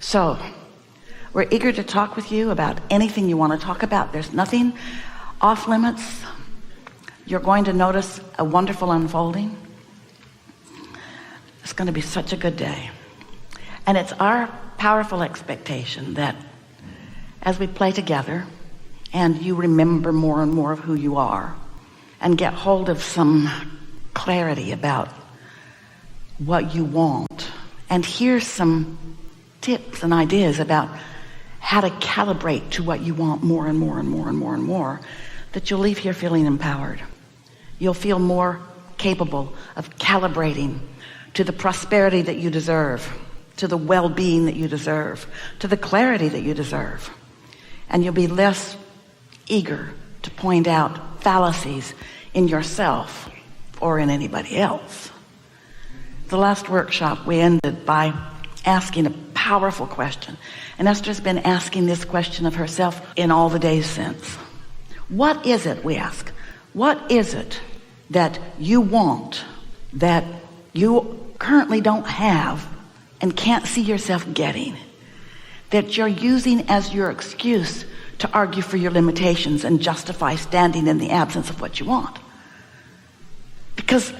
So we're eager to talk with you about anything you want to talk about. There's nothing off limits. You're going to notice a wonderful unfolding. It's going to be such a good day. And it's our powerful expectation that as we play together and you remember more and more of who you are and get hold of some clarity about what you want, and here's some tips and ideas about how to calibrate to what you want more and more and more and more and more, that you'll leave here feeling empowered. You'll feel more capable of calibrating to the prosperity that you deserve, to the well-being that you deserve, to the clarity that you deserve. And you'll be less eager to point out fallacies in yourself or in anybody else. The last workshop we ended by asking a powerful question. And Esther's been asking this question of herself in all the days since. What is it, we ask, what is it that you want that you currently don't have and can't see yourself getting, that you're using as your excuse to argue for your limitations and justify standing in the absence of what you want? Because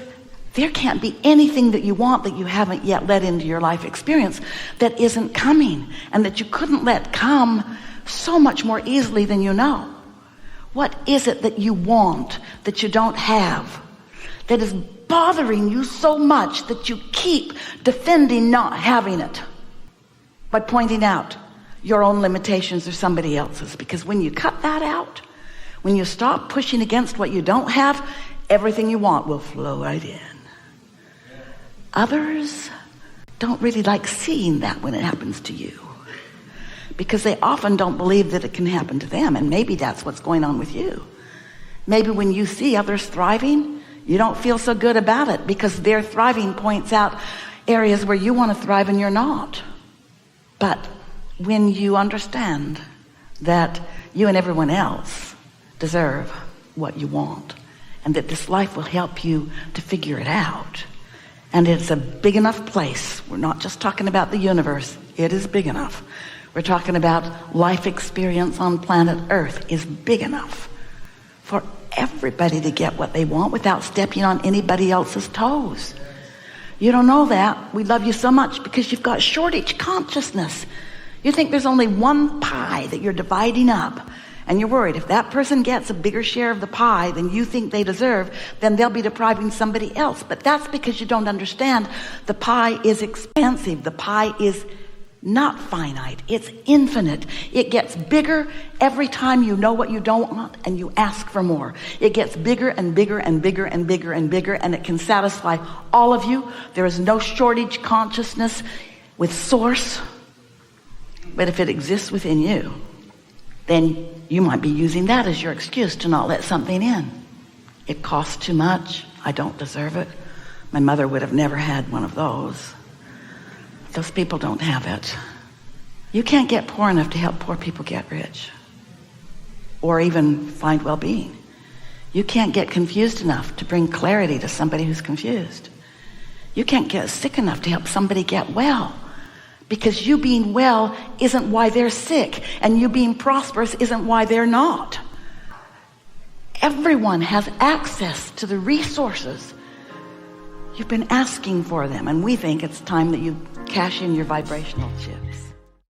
there can't be anything that you want that you haven't yet let into your life experience that isn't coming, and that you couldn't let come so much more easily than you know. What is it that you want that you don't have, that is bothering you so much that you keep defending not having it by pointing out your own limitations or somebody else's? Because when you cut that out, when you stop pushing against what you don't have, everything you want will flow right in. Others don't really like seeing that when it happens to you, because they often don't believe that it can happen to them. And maybe that's what's going on with you. Maybe when you see others thriving, you don't feel so good about it because their thriving points out areas where you want to thrive and you're not. But when you understand that you and everyone else deserve what you want, and that this life will help you to figure it out, and it's a big enough place. We're not just talking about the universe. It is big enough. We're talking about life experience on planet Earth is big enough for everybody to get what they want without stepping on anybody else's toes. You don't know that. We love you so much because you've got shortage consciousness. You think there's only one pie that you're dividing up, and you're worried if that person gets a bigger share of the pie than you think they deserve, then they'll be depriving somebody else. But that's because you don't understand the pie is expansive. The pie is not finite. It's infinite. It gets bigger every time you know what you don't want and you ask for more. It gets bigger and bigger and bigger and bigger and bigger, and it can satisfy all of you. There is no shortage consciousness with source. But if it exists within you, then you might be using that as your excuse to not let something in. It costs too much. I don't deserve it. My mother would have never had one of those. Those people don't have it. You can't get poor enough to help poor people get rich or even find well-being. You can't get confused enough to bring clarity to somebody who's confused. You can't get sick enough to help somebody get well, because you being well isn't why they're sick, and you being prosperous isn't why they're not. Everyone has access to the resources. You've been asking for them, and we think it's time that you cash in your vibrational chips.